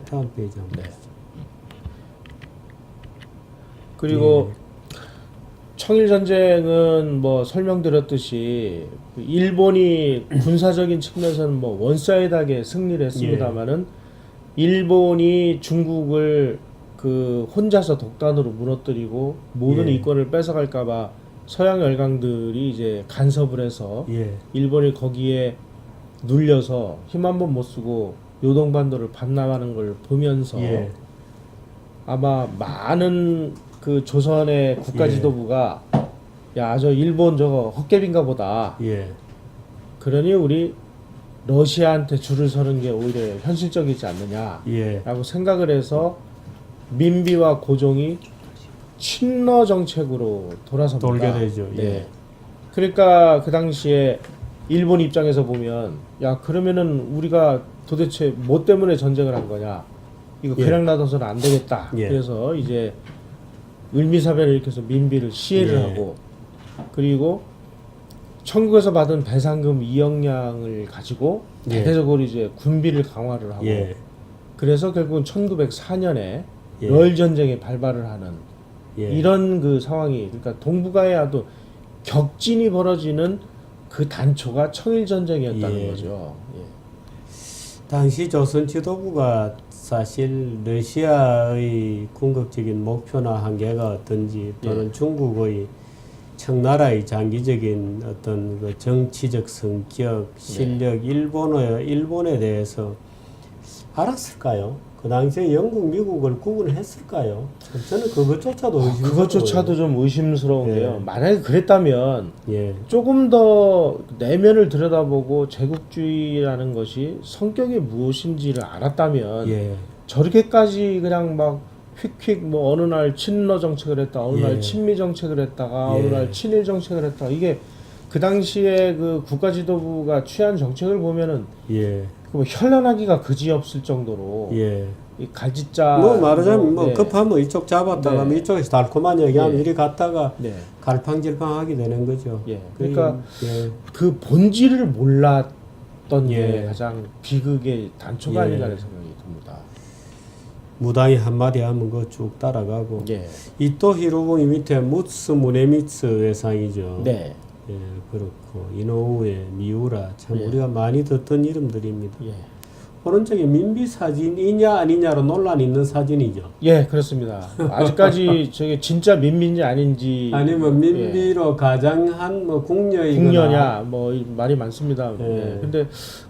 다음 페이지 한번. 네. 그리고 청일 전쟁은 뭐 설명드렸듯이 일본이 군사적인 측면에서는 뭐 원사이드하게 승리를 했습니다만은 일본이 중국을 그 혼자서 독단으로 무너뜨리고 모든 이권을 뺏어갈까봐 서양 열강들이 이제 간섭을 해서 일본이 거기에 눌려서 힘 한 번 못 쓰고 요동반도를 반납하는 걸 보면서 아마 많은 그 조선의 국가 지도부가 야, 저 일본 저거 헛개비인가 보다. 그러니 우리 러시아한테 줄을 서는 게 오히려 현실적이지 않느냐라고 생각을 해서 민비와 고종이 친러 정책으로 돌아섭니다. 돌게 되죠. 네. 그러니까 그 당시에 일본 입장에서 보면 야 그러면은 우리가 도대체 뭐 때문에 전쟁을 한 거냐 이거 그냥 놔둬서는 안 되겠다. 그래서 이제 을미사변을 일으켜서 민비를 시해를 하고 그리고 천국에서 받은 배상금 2억량을 가지고 대대적으로 이제 군비를 강화를 하고 그래서 결국은 1904년에 러일 전쟁에 발발을 하는 이런 그 상황이 그러니까 동북아에 아주 격진이 벌어지는 그 단초가 청일 전쟁이었다는 거죠. 당시 조선 지도부가 사실 러시아의 궁극적인 목표나 한계가 어떤지 또는 중국의 청나라의 장기적인 어떤 그 정치적 성격, 실력, 일본에 대해서 알았을까요? 그 당시에 영국, 미국을 구분했을까요? 저는 그것조차도 의심스러워요. 그것조차도 좀 의심스러운데요. 만약에 그랬다면 조금 더 내면을 들여다보고 제국주의라는 것이 성격이 무엇인지를 알았다면 저렇게까지 그냥 막 휙휙 뭐 어느 날 친러 정책을 했다, 어느 날 친미 정책을 했다가 어느 날 친일 정책을 했다. 이게 그 당시에 그 국가 지도부가 취한 정책을 보면은 뭐 현란하기가 그지없을 정도로 이 갈짓자 뭐 말하자면 뭐 급하면 이쪽 잡았다가 뭐 이쪽에서 달콤한 얘기하면 이리 갔다가 갈팡질팡하게 되는 거죠. 그러니까 그 본질을 몰랐던 게 가장 비극의 단초가 아닌가라는 생각이 듭니다. 무당이 한마디 하면 그거 쭉 따라가고 이토 히로부미 밑에 무츠 무네미츠 외상이죠. 그렇고 이노우에 미우라 참 우리가 많이 듣던 이름들입니다. 오른쪽에 민비 사진이냐 아니냐로 논란이 있는 사진이죠. 그렇습니다. 아직까지 저게 진짜 민비인지 아닌지 아니면 민비로 가장한 뭐 궁녀냐 뭐 말이 많습니다. 근데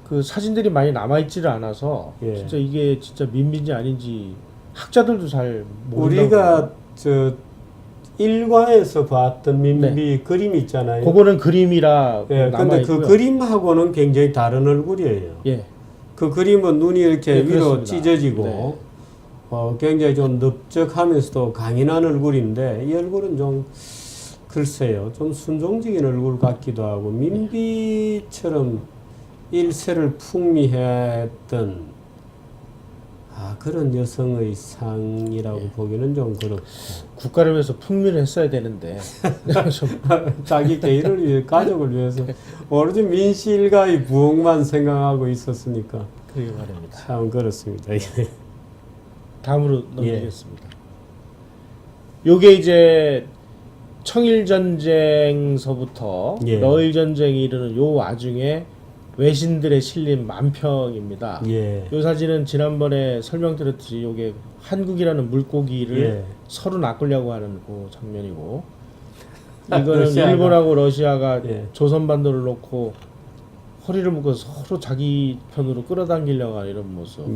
그 사진들이 많이 남아 있지를 않아서 진짜 이게 진짜 민비인지 아닌지 학자들도 잘 모른다고. 우리가 저 일과에서 봤던 민비 그림 있잖아요. 그거는 그림이라 근데 그 그림하고는 굉장히 다른 얼굴이에요. 그 그림은 눈이 이렇게 위로 그렇습니다. 찢어지고 굉장히 좀 넓적하면서도 강인한 얼굴인데 이 얼굴은 좀 글쎄요 좀 순종적인 얼굴 같기도 하고 민비처럼 일세를 풍미했던 그런 여성의 상이라고 보기는 좀 그렇고 국가를 위해서 풍미를 했어야 되는데 자기 개인을 위해 가족을 위해서 오로지 민씨 일가의 부흥만 생각하고 있었으니까 그러게 말입니다. 참 그렇습니다. 다음으로 넘기겠습니다. 요게 이제 청일 전쟁서부터 러일 전쟁이 이르는 요 와중에 외신들의 실린 만평입니다. 이 사진은 지난번에 설명드렸듯이 요게 한국이라는 물고기를 서로 낚으려고 하는 그 장면이고 이거는 일본하고 러시아가 조선반도를 놓고 허리를 묶어서 서로 자기 편으로 끌어당기려고 하는 이런 모습.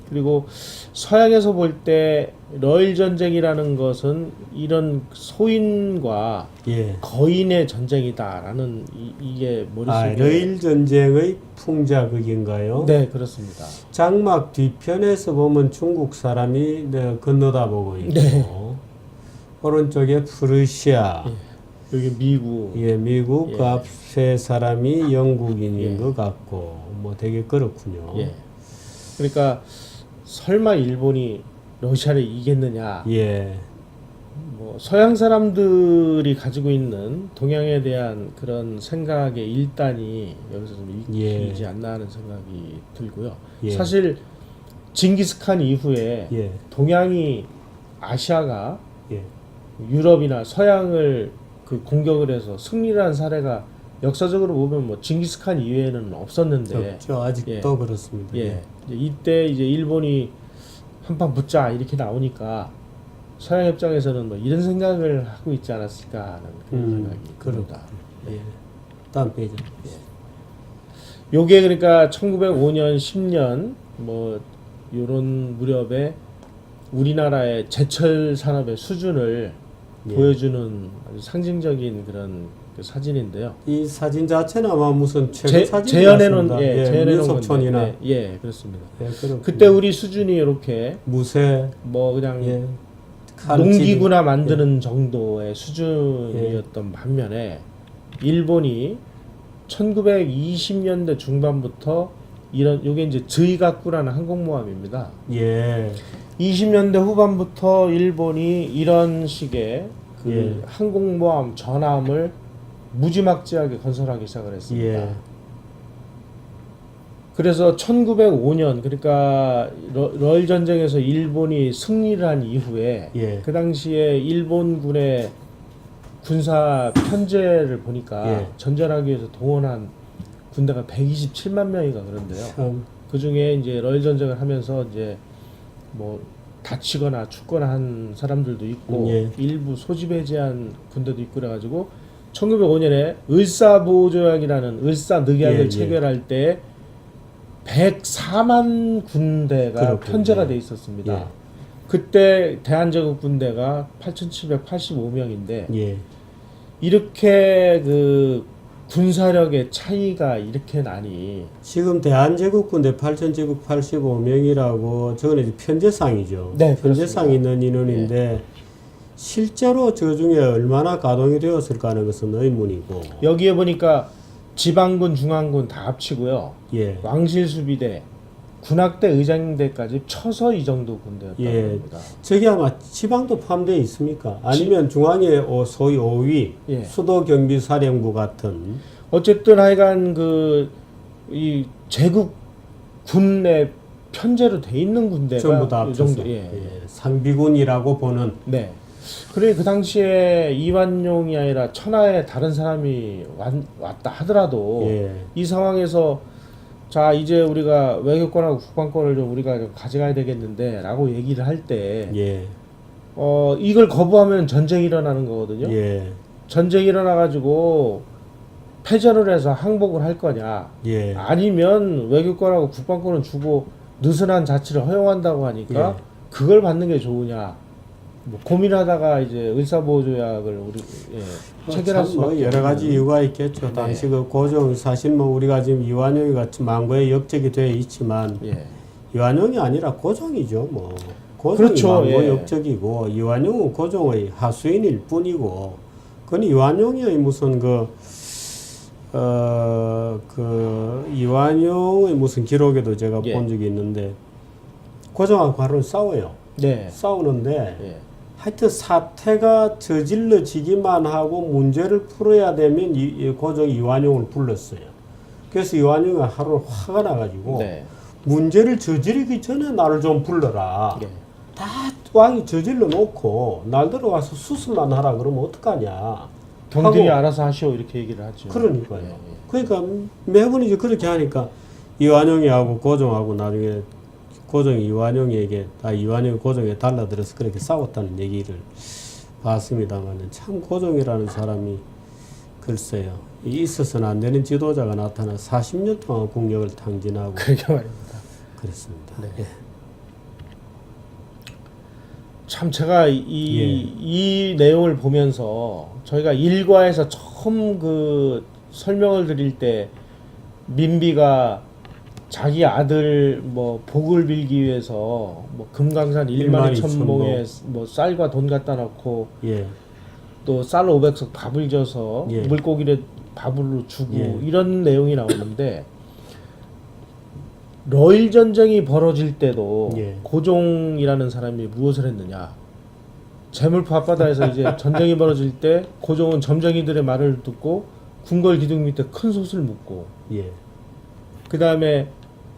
그리고 서양에서 볼 때 러일 전쟁이라는 것은 이런 소인과 거인의 전쟁이다라는 이게 머릿속에 러일 전쟁의 풍자극인가요? 네, 그렇습니다. 장막 뒤편에서 보면 중국 사람이 건너다 보고 있고 오른쪽에 프르시아 여기 미국. 미국 그 앞에 사람이 영국인인 것 같고 뭐 되게 그렇군요. 그러니까 설마 일본이 러시아를 이기겠느냐? 뭐 서양 사람들이 가지고 있는 동양에 대한 그런 생각의 일단이 여기서 좀 읽히지 않나 하는 생각이 들고요. 사실 징기스칸 이후에 예. 동양이 아시아가 예. 유럽이나 서양을 그 공격을 해서 승리를 한 사례가 역사적으로 보면 뭐 징기스칸 이외에는 없었는데 저 아직도 예. 그렇습니다. 예. 이제 이때 이제 일본이 한판 붙자 이렇게 나오니까 서양 입장에서는 뭐 이런 생각을 하고 있지 않았을까 하는 그런 생각이 듭니다. 예. 다음 페이지. 요게 그러니까 1905년, 10년 뭐 요런 무렵에 우리나라의 제철 산업의 수준을 예. 보여주는 아주 상징적인 그런 그 사진인데요. 이 사진 자체는 아마 무슨 최근 사진 재현해놓은 재현해놓은 민속촌이나 건데, 예, 그렇습니다. 예, 그때 우리 수준이 이렇게 무쇠 뭐 그냥 예, 농기구나 만드는 정도의 수준이었던 반면에 일본이 1920년대 중반부터 이런 요게 이제 저희가쿠라는 항공모함입니다. 예. 20년대 후반부터 일본이 이런 식의 그 예. 항공모함 전함을 무지막지하게 건설하기 시작을 했습니다. 예. 그래서 1905년 그러니까 러일 전쟁에서 일본이 승리를 한 이후에 예. 그 당시에 일본군의 군사 편제를 보니까 예. 전전하기 위해서 동원한 군대가 127만 명이가 그런데요. 참, 그 중에 이제 러일 전쟁을 하면서 이제 뭐 다치거나 죽거나 한 사람들도 있고 예. 일부 소집 해제한 군대도 있고 그래가지고 1905년에 을사보조약이라는 을사늑약을 예, 예. 체결할 때 104만 군대가 그렇군요. 편제가 돼 있었습니다. 예. 그때 대한제국 군대가 8,785명인데 예. 이렇게 그 군사력의 차이가 이렇게 나니 지금 대한제국군대 8,785명이라고 저건 이제 편제상이죠. 네, 편제상 그렇습니다. 있는 인원인데 실제로 저 중에 얼마나 가동이 되었을까 하는 것은 의문이고. 여기에 보니까 지방군, 중앙군 다 합치고요. 예. 왕실수비대, 군악대, 의장대까지 쳐서 이 정도 군대였다고 예. 합니다. 저기 아마 지방도 포함되어 있습니까? 아니면 중앙의 소위 5위 예. 수도경비사령부 같은. 어쨌든 하여간 그 이 제국 군내 편제로 돼 있는 군대가 전부 다 이 합쳐서 정도. 예. 예, 상비군이라고 보는. 네. 그래 그 당시에 이완용이 아니라 천하의 다른 사람이 왔다 하더라도 예. 이 상황에서 자 이제 우리가 외교권하고 국방권을 좀 우리가 좀 가져가야 되겠는데라고 얘기를 할 때 예. 이걸 거부하면 전쟁이 일어나는 거거든요. 예. 전쟁이 일어나가지고 패전을 해서 항복을 할 거냐 예. 아니면 외교권하고 국방권을 주고 느슨한 자치를 허용한다고 하니까 예. 그걸 받는 게 좋으냐 뭐 고민하다가 이제 의사보호조약을 우리 체결할 수밖에 뭐 여러 가지 없는. 이유가 있겠죠. 당시 그 고종 사실 뭐 우리가 지금 이완용이 같이 망고에 역적이 되어 있지만 예. 이완용이 아니라 고종이죠. 뭐 고종이 그렇죠. 망고 예. 역적이고 이완용은 고종의 하수인일 뿐이고 그건 이완용의 무슨 이완용의 무슨 기록에도 제가 예. 본 적이 있는데 고종하고 하루는 싸워요. 네. 싸우는데 예. 하여튼 사태가 저질러지기만 하고 문제를 풀어야 되면 고종이 이완용을 불렀어요. 그래서 이완용이 하루 화가 나가지고 네. 문제를 저지르기 전에 나를 좀 불러라. 예. 다 왕이 저질러 놓고 날들어 와서 수습만 하라 그러면 어떡하냐. 경들이 하고, 알아서 하시오 이렇게 얘기를 하죠. 그러니까요. 예, 예. 그러니까 매번 이제 그렇게 하니까 이완용이 하고 고종하고 나중에 고종이 이완용에게 이완용이 고종에 달라들어서 그렇게 싸웠다는 얘기를 봤습니다만 참 고종이라는 사람이 글쎄요 있어서는 안 되는 지도자가 나타나 40년 동안 국력을 탕진하고 그러게 말입니다. 그랬습니다. 네. 예. 참 제가 이 내용을 보면서 저희가 일과에서 처음 그 설명을 드릴 때 민비가 자기 아들 뭐 복을 빌기 위해서 뭐 금강산 1만 2천봉에 뭐 쌀과 돈 갖다 놓고 예. 또 쌀 500석 밥을 줘서 예. 물고기를 밥으로 주고 예. 이런 내용이 나오는데 러일 전쟁이 벌어질 때도 예. 고종이라는 사람이 무엇을 했느냐? 재물포 앞바다에서 이제 전쟁이 벌어질 때 고종은 점쟁이들의 말을 듣고 궁궐 기둥 밑에 큰 솥을 묻고 예. 그 다음에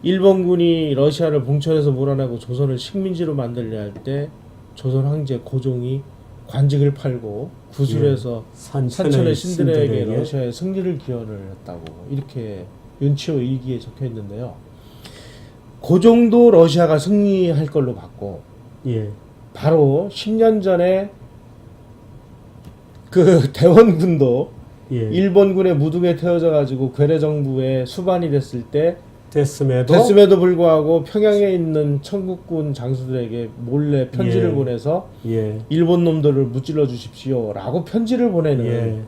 일본군이 러시아를 봉천에서 몰아내고 조선을 식민지로 만들려 할 때 조선 황제 고종이 관직을 팔고 구술해서 산천의 신들에게 러시아의 승리를 기원을 했다고 이렇게 윤치호 일기에 적혀 있는데요. 고종도 러시아가 승리할 걸로 봤고 예. 바로 10년 전에 그 대원군도 예. 일본군의 무등에 태워져 가지고 괴뢰 정부에 수반이 됐을 때 됐음에도 불구하고 평양에 있는 청국군 장수들에게 몰래 편지를 예. 보내서 예. 일본 놈들을 무찔러 주십시오라고 편지를 보내는 예.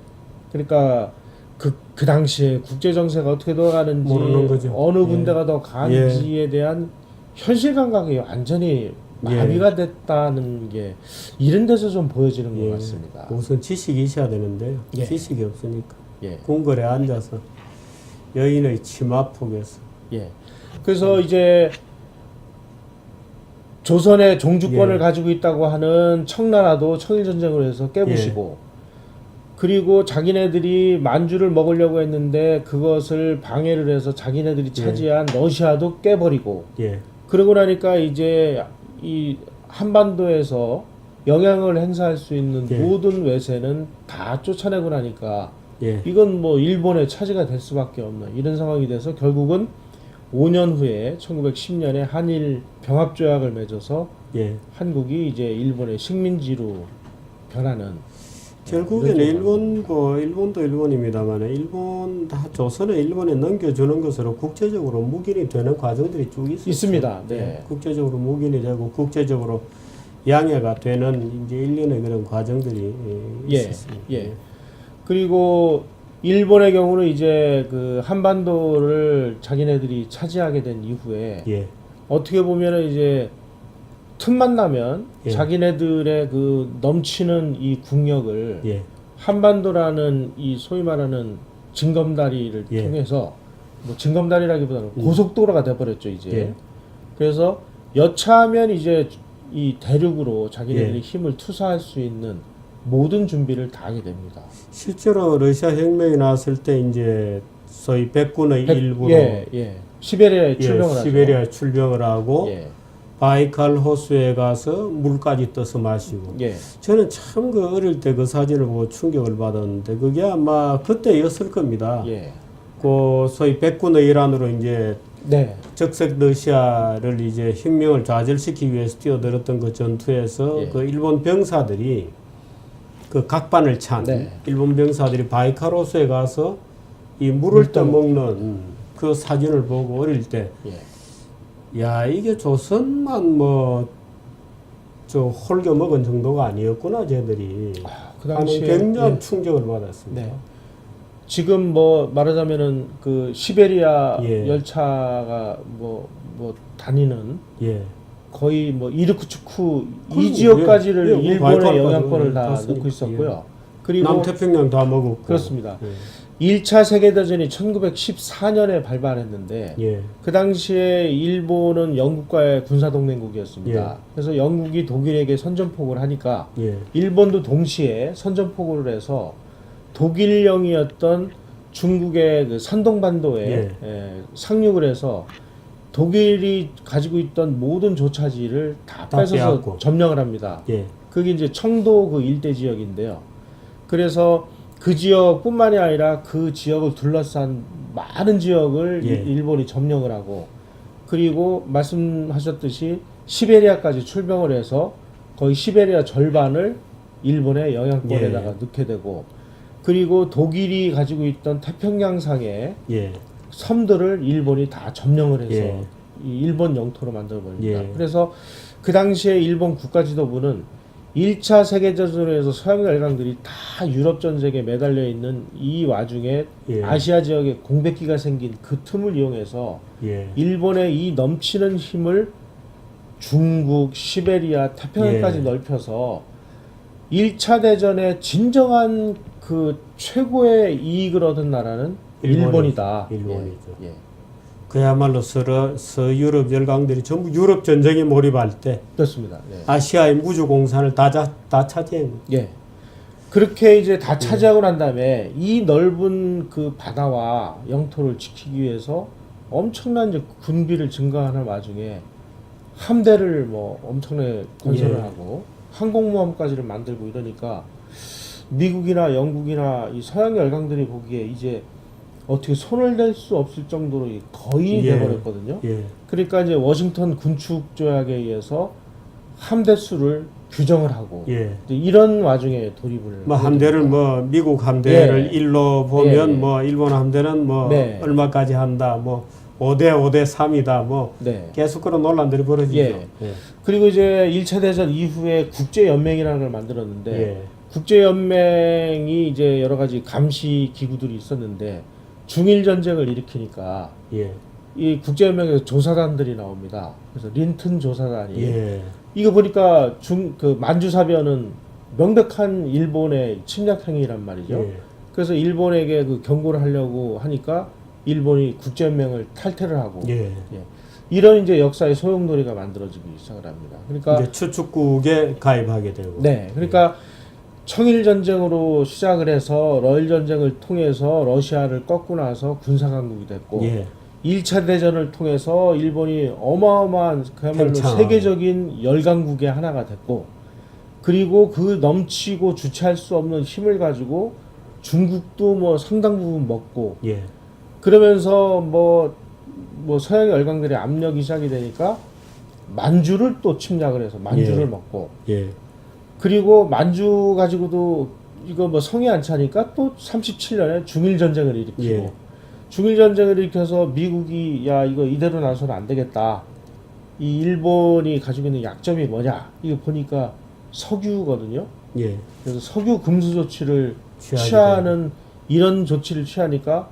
그러니까 그 당시에 국제 정세가 어떻게 돌아가는지 모르는 거죠. 어느 예. 군대가 더 강한지에 대한 현실 감각이 완전히 마비가 됐다는 게 이런 데서 좀 보여지는 것 같습니다. 우선 지식이 있어야 되는데요. 예. 지식이 없으니까 예. 궁궐에 앉아서 여인의 치마폭에서 그래서 이제 조선의 종주권을 가지고 있다고 하는 청나라도 청일전쟁을 해서 깨부시고 그리고 자기네들이 만주를 먹으려고 했는데 그것을 방해를 해서 자기네들이 차지한 러시아도 깨버리고 그러고 나니까 이제 이 한반도에서 영향을 행사할 수 있는 모든 외세는 다 쫓아내고 나니까 이건 뭐 일본의 차지가 될 수밖에 없는 이런 상황이 돼서 결국은 5년 후에 1910년에 한일 병합조약을 맺어서 한국이 이제 일본의 식민지로 변하는 결국에는 일본도 일본입니다만 조선을 일본에 넘겨주는 것으로 국제적으로 묵인이 되는 과정들이 쭉 있습니다. 국제적으로 묵인이 되고 국제적으로 양해가 되는 이제 일련의 그런 과정들이 있었습니다. 그리고 일본의 경우는 이제 그 한반도를 자기네들이 차지하게 된 이후에 어떻게 보면은 이제 틈만 나면 자기네들의 그 넘치는 이 국력을 한반도라는 이 소위 말하는 징검다리를 통해서 뭐 징검다리라기보다는 고속도로가 돼버렸죠 이제. 그래서 여차하면 이제 이 대륙으로 자기네들이 힘을 투사할 수 있는 모든 준비를 다 하게 됩니다. 실제로 러시아 혁명이 나왔을 때 이제 소위 백군의 일부로 시베리아에 출병을 하죠. 시베리아에 출병을 하고 바이칼 호수에 가서 물까지 떠서 마시고 저는 참 그 어릴 때 그 사진을 보고 충격을 받았는데 그게 아마 그때였을 겁니다. 그 소위 백군의 일환으로 이제 적색 러시아를 이제 혁명을 좌절시키기 위해서 뛰어들었던 그 전투에서 그 일본 병사들이 그 각반을 찬 일본 병사들이 바이칼 호수에 가서 이 물을 떠먹는 그 사진을 보고 어릴 때 야 이게 조선만 뭐 저 홀겨 먹은 정도가 아니었구나 쟤들이 그 당시에 굉장한 충격을 받았습니다. 지금 뭐 말하자면은 그 시베리아 열차가 뭐 다니는 거의 뭐 이르쿠츠크 이 지역까지를 일본의 영향권을 다 넣고 있었고요. 그리고 남태평양 다 먹었고 그렇습니다. 1차 세계대전이 1914년에 발발했는데 그 당시에 일본은 영국과의 군사동맹국이었습니다. 그래서 영국이 독일에게 선전포고를 하니까 일본도 동시에 선전포고를 해서 독일령이었던 중국의 그 선동반도에 상륙을 해서 독일이 가지고 있던 모든 조차지를 다 뺏어서 점령을 합니다. 그게 이제 청도 그 일대 지역인데요. 그래서 그 지역뿐만이 아니라 그 지역을 둘러싼 많은 지역을 일본이 점령을 하고 그리고 말씀하셨듯이 시베리아까지 출병을 해서 거의 시베리아 절반을 일본의 영향권에다가 넣게 되고 그리고 독일이 가지고 있던 태평양상의 섬들을 일본이 다 점령을 해서 이 일본 영토로 만들어버립니다. 그래서 그 당시에 일본 국가지도부는 1차 세계대전에서 서양 열강들이 다 유럽 전쟁에 매달려 있는 이 와중에 아시아 지역에 공백기가 생긴 그 틈을 이용해서 일본의 이 넘치는 힘을 중국, 시베리아, 태평양까지 넓혀서 1차 대전에 진정한 그 최고의 이익을 얻은 나라는 일본이다. 일본이죠. 그야말로 서유럽 열강들이 전부 유럽 전쟁에 몰입할 때 그렇습니다. 아시아의 무주 공산을 다 차지한 그렇게 이제 다 차지하고 난 다음에 이 넓은 그 바다와 영토를 지키기 위해서 엄청난 이제 군비를 증가하는 와중에 함대를 뭐 엄청나게 건설을 예. 하고 항공모함까지를 만들고 이러니까 미국이나 영국이나 이 서양 열강들이 보기에 이제 어떻게 손을 댈 수 없을 정도로 거의 예. 돼버렸거든요. 예. 그러니까 이제 워싱턴 군축 조약에 의해서 함대 수를 규정을 하고 예. 이제 이런 와중에 돌입을 뭐 하게 함대를 됩니다. 뭐 미국 함대를 예. 일로 보면 예. 뭐 일본 함대는 뭐 네. 얼마까지 한다. 뭐 5대 5대 3이다. 뭐 네. 계속 그런 논란들이 벌어지죠. 예. 그리고 이제 1차 대전 이후에 국제연맹이라는 걸 만들었는데 예. 국제연맹이 이제 여러 가지 감시 기구들이 있었는데 중일 전쟁을 일으키니까 예. 이 국제연맹에서 조사단들이 나옵니다. 그래서 린튼 조사단이 예. 이거 보니까 그 만주사변은 명백한 일본의 침략 행위란 말이죠. 예. 그래서 일본에게 그 경고를 하려고 하니까 일본이 국제연맹을 탈퇴를 하고 예. 예. 이런 이제 역사의 소용돌이가 만들어지기 시작을 합니다. 그러니까 이제 추축국에 가입하게 되고. 네, 그러니까 청일 전쟁으로 시작을 해서 러일 전쟁을 통해서 러시아를 꺾고 나서 군사 강국이 됐고 예. 1차 대전을 통해서 일본이 어마어마한 그야말로 팽창. 세계적인 열강국의 하나가 됐고 그리고 그 넘치고 주체할 수 없는 힘을 가지고 중국도 뭐 상당 부분 먹고 예. 그러면서 뭐 서양 열강들의 압력이 시작이 되니까 만주를 또 침략을 해서 만주를 예. 먹고 예. 그리고 만주 가지고도 이거 뭐 성이 안 차니까 또 37년에 중일 전쟁을 일으키고 예. 중일 전쟁을 일으켜서 미국이 야 이거 이대로 나서는 안 되겠다. 이 일본이 가지고 있는 약점이 뭐냐? 이거 보니까 석유거든요. 예. 그래서 석유 금수 조치를 취하게 취하는 이런 조치를 취하니까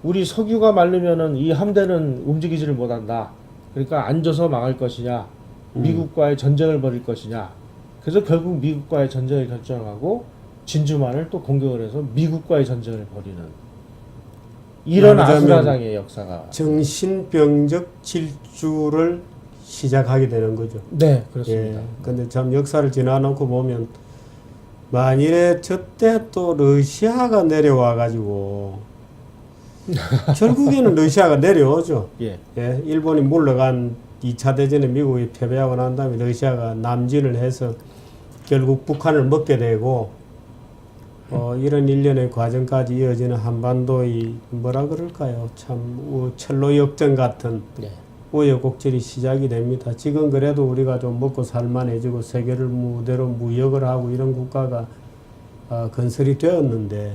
우리 석유가 마르면은 이 함대는 움직이지를 못한다. 그러니까 앉아서 망할 것이냐, 미국과의 전쟁을 벌일 것이냐. 그래서 결국 미국과의 전쟁을 결정하고 진주만을 또 공격을 해서 미국과의 전쟁을 벌이는 이런 말하자면 아수라장의 역사가 정신병적 질주를 시작하게 되는 거죠. 네 그렇습니다. 예. 근데 참 역사를 지나놓고 보면 만일에 저때 또 러시아가 내려와 가지고 결국에는 러시아가 내려오죠. 예. 예. 일본이 물러간 2차 대전에 미국이 패배하고 난 다음에 러시아가 남진을 해서 결국 북한을 먹게 되고 이런 일련의 과정까지 이어지는 한반도의 뭐라 그럴까요? 참 철로 역전 같은 네. 우여곡절이 시작이 됩니다. 지금 그래도 우리가 좀 먹고 살만해지고 세계를 무대로 무역을 하고 이런 국가가 건설이 되었는데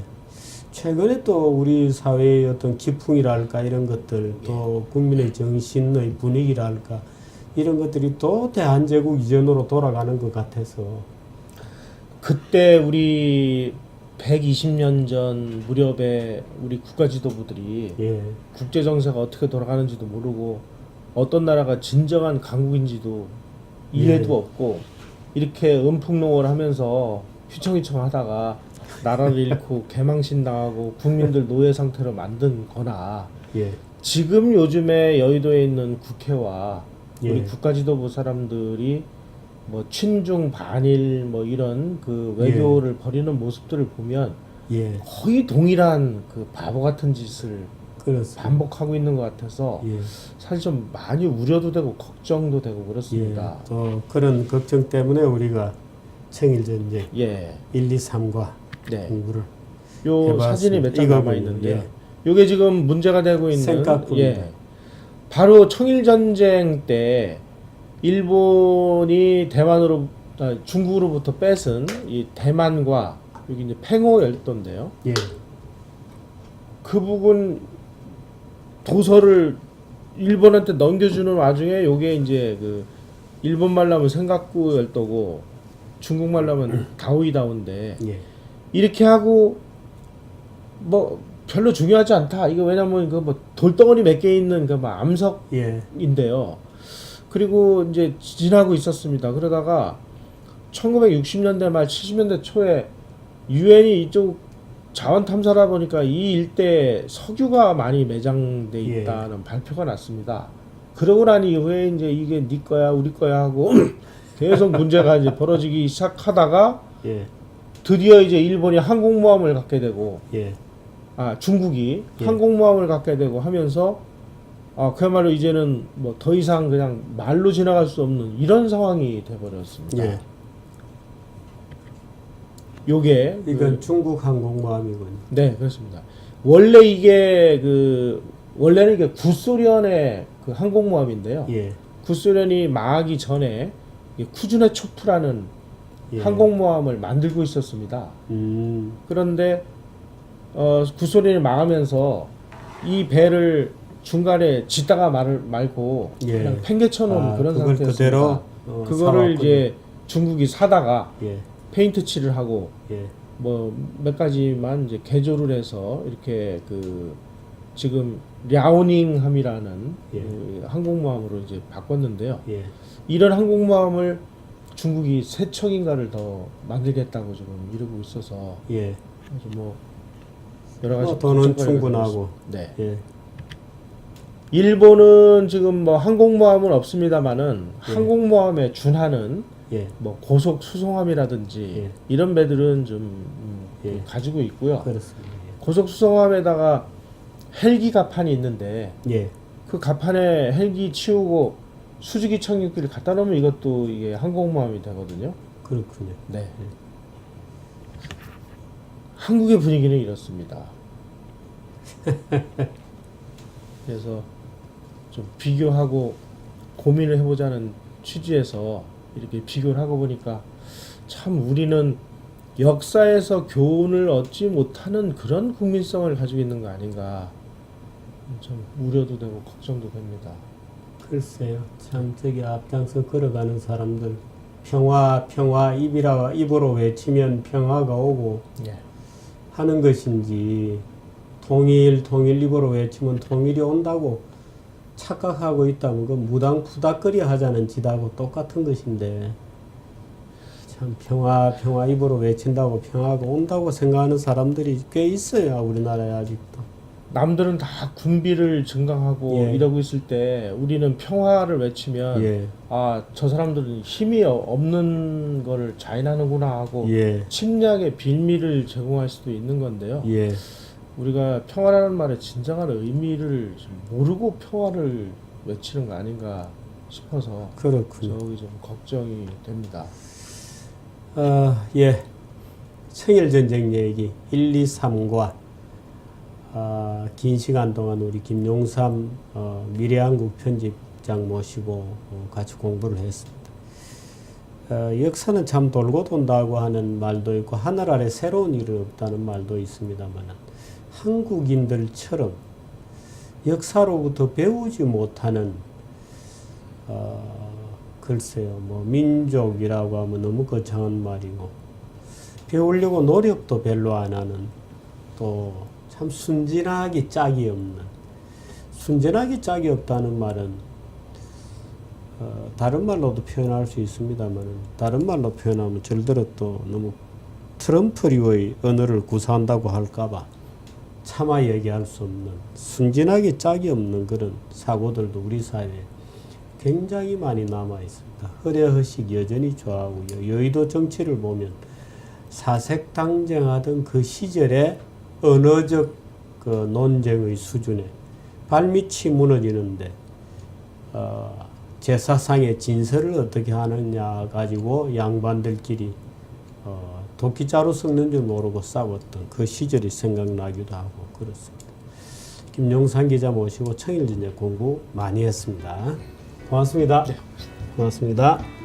최근에 또 우리 사회의 어떤 기풍이랄까 이런 것들 또 국민의 정신의 분위기랄까 이런 것들이 또 대한제국 이전으로 돌아가는 것 같아서 그때 우리 120년 전 무렵에 우리 국가 지도부들이 예. 국제 정세가 어떻게 돌아가는지도 모르고 어떤 나라가 진정한 강국인지도 이해도 없고 이렇게 음풍농을 하면서 휘청휘청 하다가 나라를 잃고 개망신 당하고 국민들 노예 상태로 만든 거나 예. 지금 요즘에 여의도에 있는 국회와 우리 예. 국가 지도부 사람들이 뭐 친중 반일 뭐 이런 그 외교를 벌이는 모습들을 보면 예. 거의 동일한 그 바보 같은 짓을 그렇습니다. 반복하고 있는 것 같아서 예. 사실 좀 많이 우려도 되고 걱정도 되고 그렇습니다. 예. 또 그런 걱정 때문에 우리가 청일전쟁 예. 1, 2, 3과 네. 공부를 요 해봤습니다. 사진이 몇 장 이거 남아 보면, 있는데요. 예. 요게 지금 문제가 되고 있는 생각입니다. 바로 청일 전쟁 때 일본이 중국으로부터 뺏은 이 대만과 여기 이제 팽호 열도인데요. 예. 그 부분 도서를 일본한테 넘겨주는 와중에 요게 이제 그 일본 말로 하면 생각구 열도고 중국 말로 하면 다오이다오인데 예. 이렇게 하고 뭐 별로 중요하지 않다. 이거 왜냐면 그 뭐 돌덩어리 몇 개 있는 그 뭐 암석인데요. 예. 그리고 이제 지나고 있었습니다. 그러다가 1960년대 말 70년대 초에 유엔이 이쪽 자원 탐사를 보니까 이 일대에 석유가 많이 매장돼 있다는 발표가 났습니다. 그러고 난 이후에 이제 이게 네 거야 우리 거야 하고 계속 문제가 이제 벌어지기 시작하다가 예. 드디어 이제 일본이 항공모함을 갖게 되고 예. 중국이 예. 항공모함을 갖게 되고 하면서 그야말로 이제는 뭐 더 이상 그냥 말로 지나갈 수 없는 이런 상황이 돼버렸습니다. 예. 요게 이건 중국 항공모함이군요. 네, 그렇습니다. 원래 이게 원래는 이게 구소련의 그 항공모함인데요. 예. 구소련이 망하기 전에 이 쿠즈네초프라는 예. 항공모함을 만들고 있었습니다. 그런데 구소련이 망하면서 이 배를 중간에 짓다가 말고 예. 그냥 팽개쳐 놓은 그런 그걸 상태였습니다. 그대로 그거를 사왔군요. 이제 중국이 사다가 예. 페인트 칠을 하고 예. 뭐 몇 가지만 이제 개조를 해서 이렇게 지금 랴오닝함이라는 예. 그 항공모함으로 이제 바꿨는데요. 예. 이런 항공모함을 중국이 세 척인가를 더 만들겠다고 지금 이러고 있어서 예. 아주 뭐 여러 가지 돈은 걱정거리가 충분하고. 네. 예. 일본은 지금 뭐 항공모함은 없습니다만은 예. 항공모함에 준하는 예. 뭐 고속 수송함이라든지 예. 이런 배들은 좀 예. 가지고 있고요. 그렇습니다. 고속 수송함에다가 헬기 갑판이 있는데 예. 그 갑판에 헬기 치우고 수직이 착륙기를 갖다 놓으면 이것도 이게 항공모함이 되거든요. 그렇군요. 네. 한국의 분위기는 이렇습니다. 그래서 좀 비교하고 고민을 해보자는 취지에서 이렇게 비교를 하고 보니까 참 우리는 역사에서 교훈을 얻지 못하는 그런 국민성을 가지고 있는 거 아닌가 참 우려도 되고 걱정도 됩니다. 글쎄요. 참 저기 앞장서 걸어가는 사람들 평화 평화 입으로 외치면 평화가 오고 예. 하는 것인지 통일 입으로 외치면 통일이 온다고 착각하고 있다면 그 무당 부닥거리 하자는 짓하고 똑같은 것인데 참 평화 입으로 외친다고 평화가 온다고 생각하는 사람들이 꽤 있어요. 우리나라에 아직도. 남들은 다 군비를 증강하고 예. 이러고 있을 때 우리는 평화를 외치면 예. 저 사람들은 힘이 없는 거를 자인하는구나 하고 예. 침략의 빌미를 제공할 수도 있는 건데요. 예. 우리가 평화라는 말의 진정한 의미를 모르고 평화를 외치는 거 아닌가 싶어서 그렇군요. 저기 좀 걱정이 됩니다. 예. 청일전쟁 얘기 1, 2, 3과 긴 시간 동안 우리 김용삼 미래한국 편집장 모시고 같이 공부를 했습니다. 역사는 참 돌고 돈다고 하는 말도 있고 하늘 아래 새로운 일은 없다는 말도 있습니다만 한국인들처럼 역사로부터 배우지 못하는 글쎄요 뭐 민족이라고 하면 너무 거창한 말이고 배우려고 노력도 별로 안 하는 또 참 순진하기 짝이 없는 순진하기 짝이 없다는 말은 다른 말로도 표현할 수 있습니다만 다른 말로 표현하면 절대로 또 너무 트럼프류의 언어를 구사한다고 할까봐 차마 얘기할 수 없는 순진하기 짝이 없는 그런 사고들도 우리 사회에 굉장히 많이 남아 있습니다. 허례허식 여전히 좋아하고요. 여의도 정치를 보면 사색당쟁하던 그 시절에 언어적 그 논쟁의 수준에 발밑이 무너지는데 제사상의 진설을 어떻게 하느냐 가지고 양반들끼리 도끼자루 섞는 줄 모르고 싸웠던 그 시절이 생각나기도 하고 그렇습니다. 김용삼 기자 모시고 청일전쟁 공부 많이 했습니다. 고맙습니다. 네. 고맙습니다.